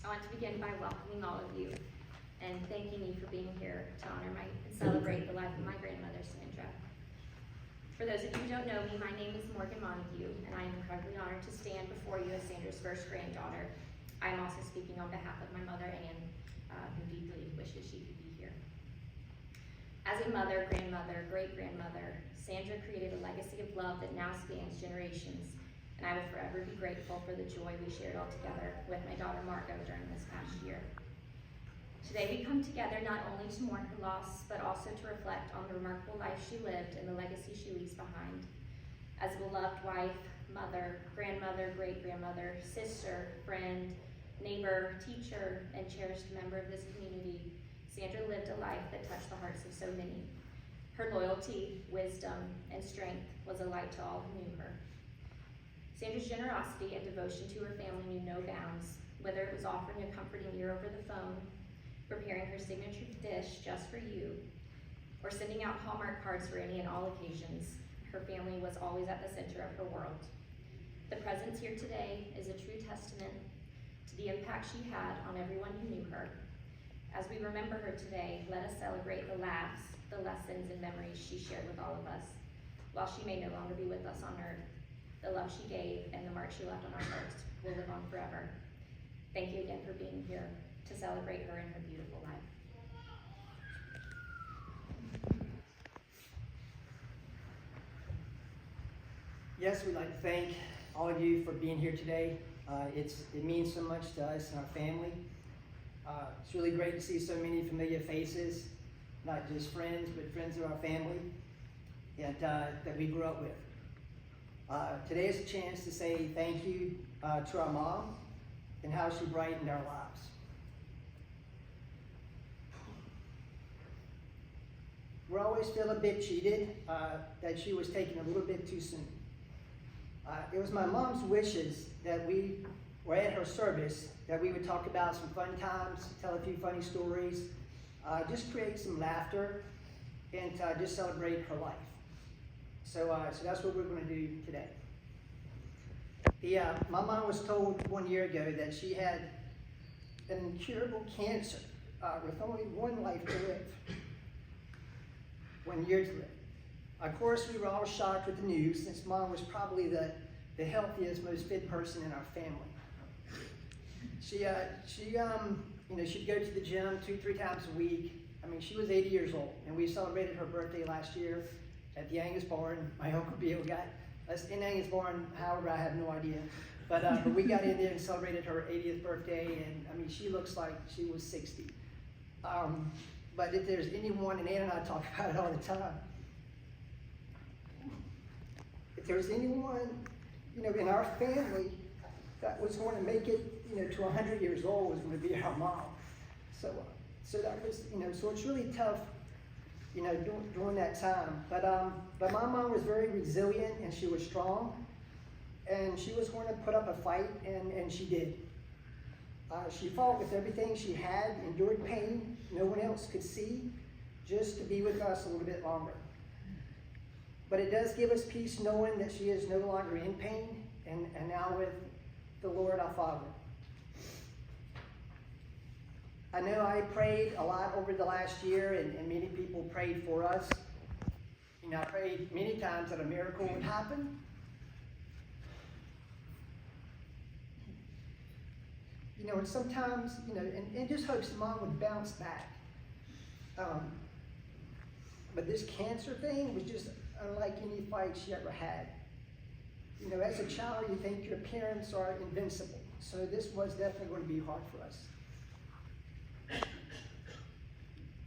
I want to begin by welcoming all of you and thanking you for being here to honor and celebrate the life of my grandmother, Sandra. For those of you who don't know me, my name is Morgan Montague, and I am incredibly honored to stand before you as Sandra's first granddaughter. I am also speaking on behalf of my mother, Ann, who deeply wishes she could be here. As a mother, grandmother, great-grandmother, Sandra created a legacy of love that now spans generations, and I will forever be grateful for the joy we shared all together with my daughter Margot during this past year. Today we come together not only to mourn her loss, but also to reflect on the remarkable life she lived and the legacy she leaves behind. As a beloved wife, mother, grandmother, great-grandmother, sister, friend, neighbor, teacher, and cherished member of this community, Sandra lived a life that touched the hearts of so many. Her loyalty, wisdom, and strength was a light to all who knew her. Sandra's generosity and devotion to her family knew no bounds, whether it was offering a comforting ear over the phone, preparing her signature dish just for you, or sending out Hallmark cards for any and all occasions. Her family was always at the center of her world. The presence here today is a true testament to the impact she had on everyone who knew her. As we remember her today, let us celebrate the laughs, the lessons, and memories she shared with all of us. While she may no longer be with us on earth, the love she gave and the mark she left on our hearts will live on forever. Thank you again for being here to celebrate her and her beautiful life. Yes, we'd like to thank all of you for being here today. It means so much to us and our family. It's really great to see so many familiar faces, not just friends, but friends of our family that we grew up with. Today is a chance to say thank you to our mom and how she brightened our lives. We always feel a bit cheated that she was taken a little bit too soon. It was my mom's wishes that we were at her service, that we would talk about some fun times, tell a few funny stories, just create some laughter, and just celebrate her life. So that's what we're going to do today. My mom was told 1 year ago that she had an incurable cancer with only one life to live. 1 year to live. Of course, we were all shocked with the news, since Mom was probably the healthiest, most fit person in our family. She'd go to the gym 2-3 times a week. I mean, she was 80 years old, and we celebrated her birthday last year at the Angus Barn. My Uncle Bill got us in Angus Barn, however, I have no idea. But we got in there and celebrated her 80th birthday, and I mean, she looks like she was 60. But if there's anyone, and Ann and I talk about it all the time, if there's anyone, in our family that was going to make it, to 100 years old, was going to be our mom. So that was, so it's really tough, during that time. But my mom was very resilient, and she was strong, and she was going to put up a fight, and she did. She fought with everything she had, endured pain no one else could see, just to be with us a little bit longer. But it does give us peace knowing that she is no longer in pain, and now with the Lord our Father. I know I prayed a lot over the last year, and many people prayed for us. I prayed many times that a miracle would happen. And sometimes, and just hopes Mom would bounce back. But this cancer thing was just unlike any fight she ever had. As a child, you think your parents are invincible. So this was definitely going to be hard for us.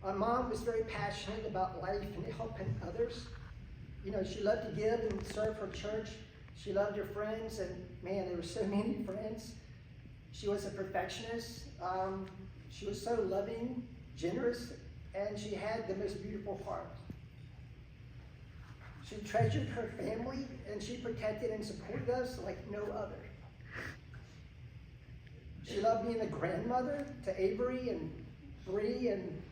My mom was very passionate about life and helping others. She loved to give and serve her church. She loved her friends, and man, there were so many friends. She was a perfectionist. She was so loving, generous, and she had the most beautiful heart. She treasured her family, and she protected and supported us like no other. She loved being a grandmother to Avery and Bree and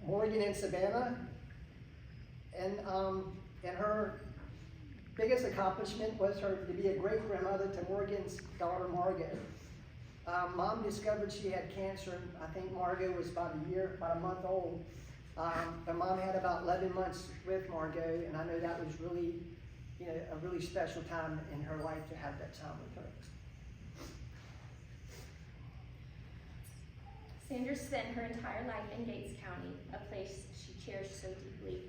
Morgan and Savannah. And her biggest accomplishment was to be a great grandmother to Morgan's daughter, Margot. Mom discovered she had cancer. I think Margot was about a month old. But Mom had about 11 months with Margot, and I know that was really, a really special time in her life to have that time with her. Sandra spent her entire life in Gates County, a place she cherished so deeply.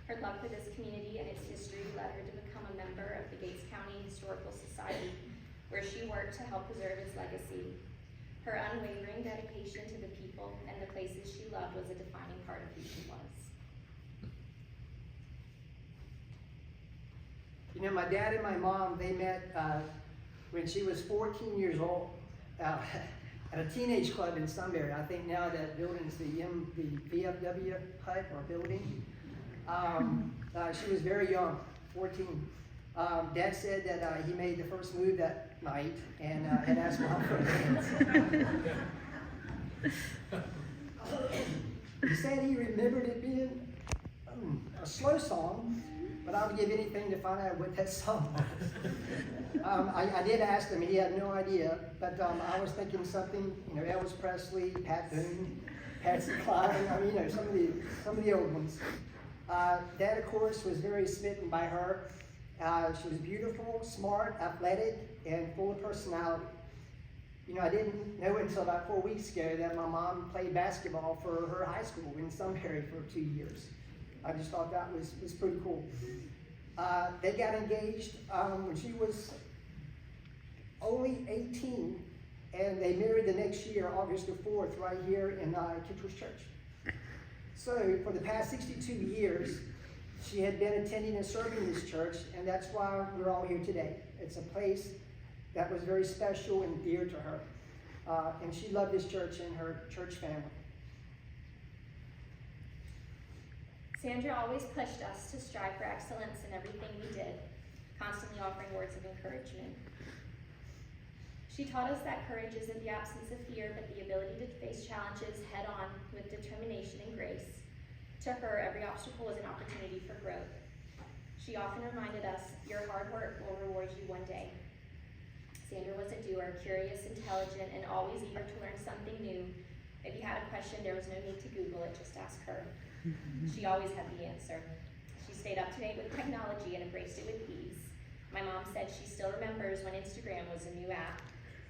Her love for this community and its history led her to become a member of the Gates County Historical Society, where she worked to help preserve its legacy. Her unwavering dedication to the people and the places she loved was a defining part of who she was. My dad and my mom, they met when she was 14 years old at a teenage club in Sunbury. I think now that building's the VFW hut or building. She was very young, 14. Dad said that he made the first move that night and had asked Mom for a dance. He said he remembered it being a slow song, but I would give anything to find out what that song was. I did ask him, he had no idea, but I was thinking something, Elvis Presley, Pat Boone, Patsy Cline, some of the old ones. Dad, of course, was very smitten by her. She was beautiful, smart, athletic, and full of personality. I didn't know until about 4 weeks ago that my mom played basketball for her high school in Sunbury for 2 years. I just thought that was pretty cool. They got engaged when she was only 18, and they married the next year, August the 4th, right here in Kitchell's Church. So for the past 62 years, she had been attending and serving this church, and that's why we're all here today. It's a place that was very special and dear to her. And she loved this church and her church family. Sandra always pushed us to strive for excellence in everything we did, constantly offering words of encouragement. She taught us that courage isn't the absence of fear, but the ability to face challenges head-on with determination and grace. To her, every obstacle was an opportunity for growth. She often reminded us, your hard work will reward you one day. Sandra was a doer, curious, intelligent, and always eager to learn something new. If you had a question, there was no need to Google it, just ask her. She always had the answer. She stayed up to date with technology and embraced it with ease. My mom said she still remembers when Instagram was a new app.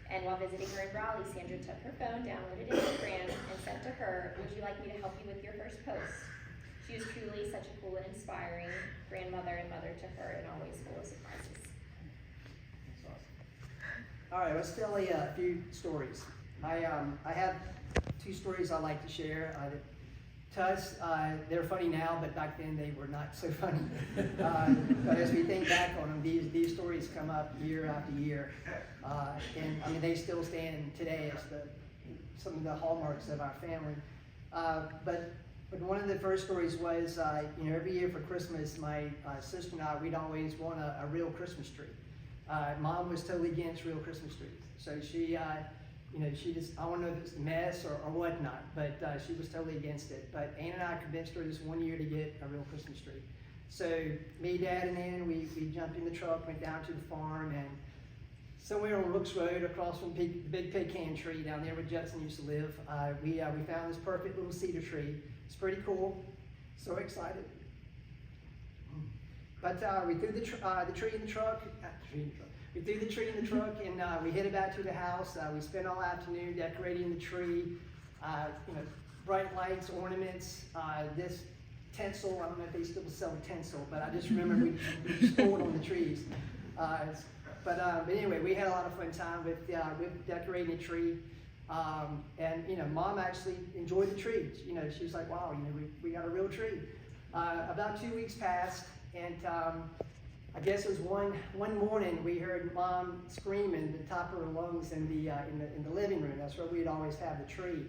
And while visiting her in Raleigh, Sandra took her phone, downloaded Instagram, and said to her, would you like me to help you with your first post? She was truly such a cool and inspiring grandmother and mother to her, and always full of surprises. That's awesome. All right, let's tell a few stories. I have 2 stories I like to share. To us, they're funny now, but back then they were not so funny. But as we think back on them, these stories come up year after year. And they still stand today as some of the hallmarks of our family. But one of the first stories was, every year for Christmas, my sister and I, we'd always want a real Christmas tree. Mom was totally against real Christmas trees. So she just, I don't know if it's a mess or whatnot, but she was totally against it. But Ann and I convinced her this one year to get a real Christmas tree. So me, Dad, and Ann, we jumped in the truck, went down to the farm, and somewhere on Rooks Road, across from the big pecan tree down there where Judson used to live, we found this perfect little cedar tree. It's pretty cool. So excited. But we threw the tree in the truck. We threw the tree in the truck, and we headed back to the house. We spent all afternoon decorating the tree. Bright lights, ornaments, this tinsel. I don't know if they still sell tinsel, but I just remember we stole it on the trees. But anyway, we had a lot of fun time with decorating the tree. And Mom actually enjoyed the tree. She was like, wow, we got a real tree. About 2 weeks passed, and I guess it was one morning we heard Mom screaming at the top of her lungs in the living room. That's where we'd always have the tree.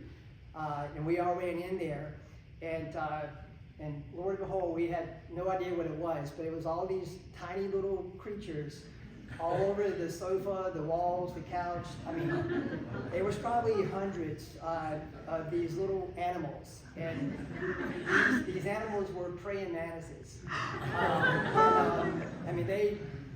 And we all ran in there, and Lord of behold, we had no idea what it was, but it was all these tiny little creatures all over the sofa, the walls, the couch. There was probably hundreds of these little animals, and these animals were praying mantises.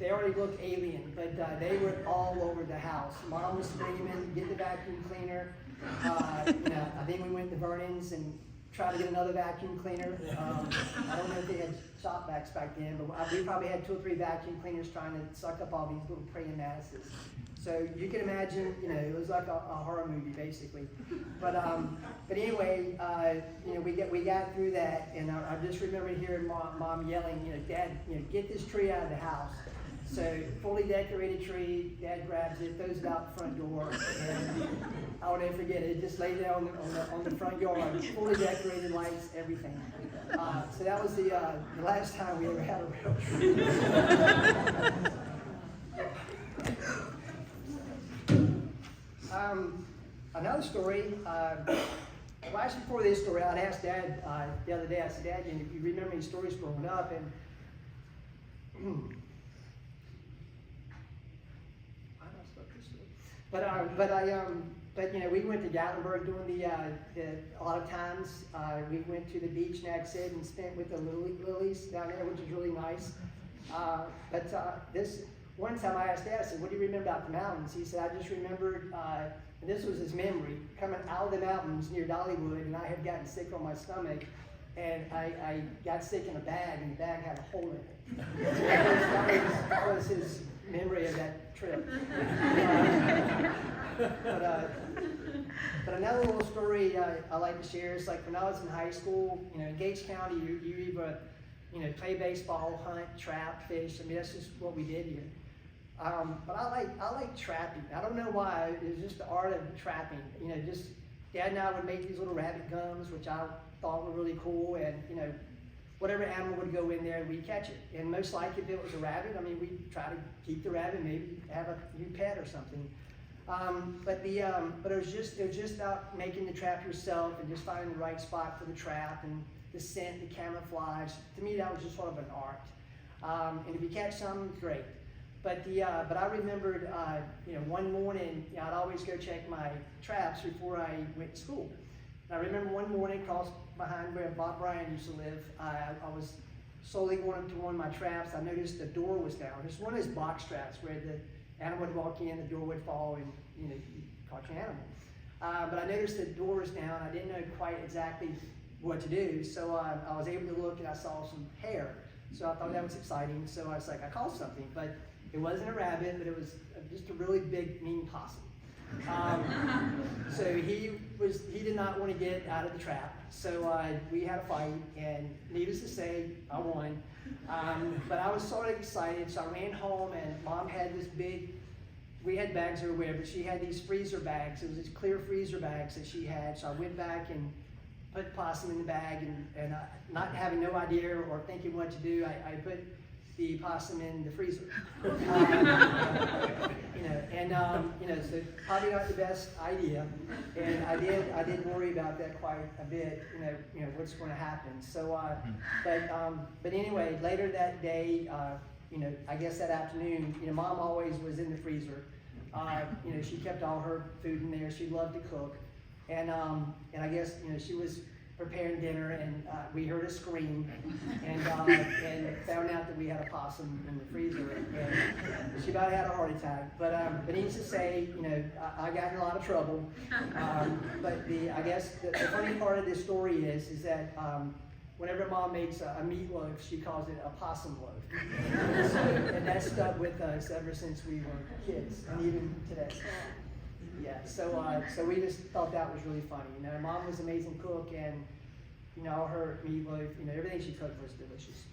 they already looked alien, but they were all over the house. Mom was screaming, get the vacuum cleaner. You know, I think we went to Vernon's and tried to get another vacuum cleaner. I don't know if they had shop vacs back then, but we probably had 2 or 3 vacuum cleaners trying to suck up all these little praying mantises. So you can imagine, you know, it was like a horror movie basically. But anyway, you know, we got through that, and I just remember hearing mom yelling, you know, Dad, you know, get this tree out of the house. So fully decorated tree, Dad grabs it, throws it out the front door, and I will never forget it. It just laid there on the front yard, fully decorated, lights, everything. So that was the last time we ever had a real tree. Another story, well, actually before this story, I'd asked Dad the other day, I said, Dad, if you remember any stories growing up, and but you know, we went to Gatlinburg doing a lot of times, we went to the beach next to it and spent with the lilies down there, which is really nice. This one time I asked Dad, I said, what do you remember about the mountains? He said, I just remembered, and this was his memory, coming out of the mountains near Dollywood, and I had gotten sick on my stomach, and I got sick in a bag, and the bag had a hole in it. That was his memory of that trip. But another little story I like to share is like when I was in high school, you know, in Gates County, you either, you know, play baseball, hunt, trap, fish. I mean, that's just what we did here. But I like trapping. I don't know why. It was just the art of trapping. You know, just Dad and I would make these little rabbit gums, which I thought were really cool, and you know, whatever animal would go in there, we'd catch it. And most likely, if it was a rabbit, I mean, we'd try to keep the rabbit, maybe have a new pet or something. But it was just about making the trap yourself and just finding the right spot for the trap and the scent, the camouflage. To me, that was just sort of an art. And if you catch some, great. But I remembered, you know, one morning, you know, I'd always go check my traps before I went to school. And I remember one morning, across behind where Bob Bryan used to live, I was slowly going up to one of my traps. I noticed the door was down. It's one of those box traps where the animal would walk in, the door would fall, and you know, you caught your animal. But I noticed the door was down. I didn't know quite exactly what to do, so I was able to look and I saw some hair. So I thought that was exciting. So I was like, I caught something, but it wasn't a rabbit, but it was just a really big, mean possum. So he did not want to get out of the trap. So we had a fight, and needless to say, I won. But I was sort of excited, so I ran home, and Mom had this big, we had bags everywhere, but she had these freezer bags. It was these clear freezer bags that she had. So I went back and put the possum in the bag, and not having no idea or thinking what to do, I put the possum in the freezer. You know, so probably not the best idea, and I did worry about that quite a bit. You know what's going to happen. So, but anyway, later that day, you know, I guess that afternoon, you know, Mom always was in the freezer. You know, she kept all her food in there. She loved to cook, and I guess, you know, she was preparing dinner, and we heard a scream, and found out that we had a possum in the freezer, and she about had a heart attack. But needless to say, you know, I got in a lot of trouble. But I guess the funny part of this story is that whenever Mom makes a meatloaf, she calls it a possum loaf, and that stuck with us ever since we were kids, and even today. Yeah, so we just thought that was really funny. You know, Mom was an amazing cook, and you know, her meatloaf, you know, everything she cooked was delicious.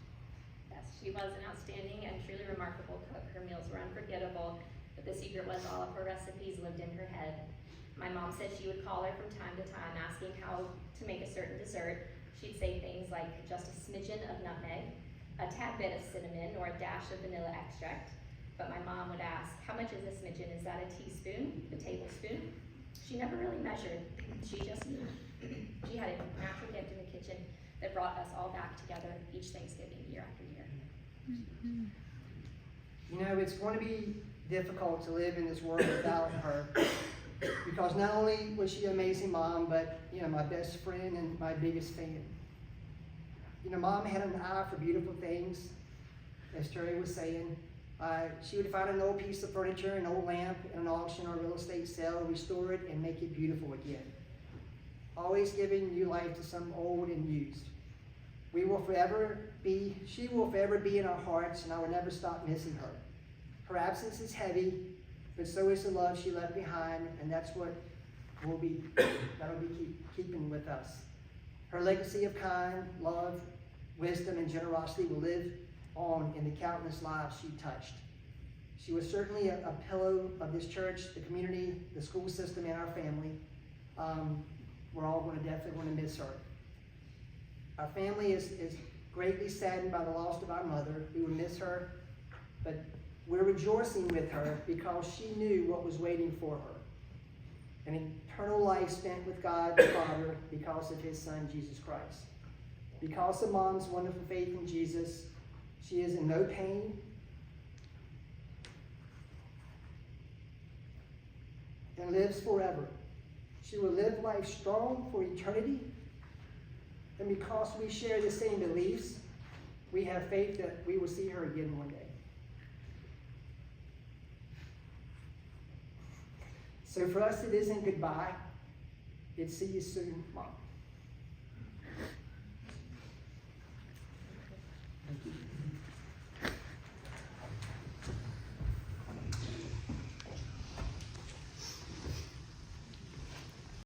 Yes, she was an outstanding and truly remarkable cook. Her meals were unforgettable, but the secret was all of her recipes lived in her head. My mom said she would call her from time to time asking how to make a certain dessert. She'd say things like just a smidgen of nutmeg, a tad bit of cinnamon, or a dash of vanilla extract. But my mom would ask, how much is a smidgen? Is that a teaspoon, a tablespoon? She never really measured. She just knew. She had a natural gift in the kitchen that brought us all back together each Thanksgiving, year after year. You know, it's going to be difficult to live in this world without her, because not only was she an amazing mom, but, you know, my best friend and my biggest fan. You know, Mom had an eye for beautiful things, as Terry was saying. She would find an old piece of furniture, an old lamp in an auction or real estate sale, restore it, and make it beautiful again. Always giving new life to some old and used. She will forever be in our hearts, and I will never stop missing her. Her absence is heavy, but so is the love she left behind, and that's what that'll be keeping with us. Her legacy of kind, love, wisdom, and generosity will live on in the countless lives she touched. She was certainly a pillow of this church, the community, the school system, and our family. We're all definitely going to miss her. Our family is greatly saddened by the loss of our mother. We will miss her, but we're rejoicing with her because she knew what was waiting for her. An eternal life spent with God the Father because of his Son, Jesus Christ. Because of Mom's wonderful faith in Jesus, she is in no pain and lives forever. She will live life strong for eternity. And because we share the same beliefs, we have faith that we will see her again one day. So for us, it isn't goodbye. It's see you soon, Mom.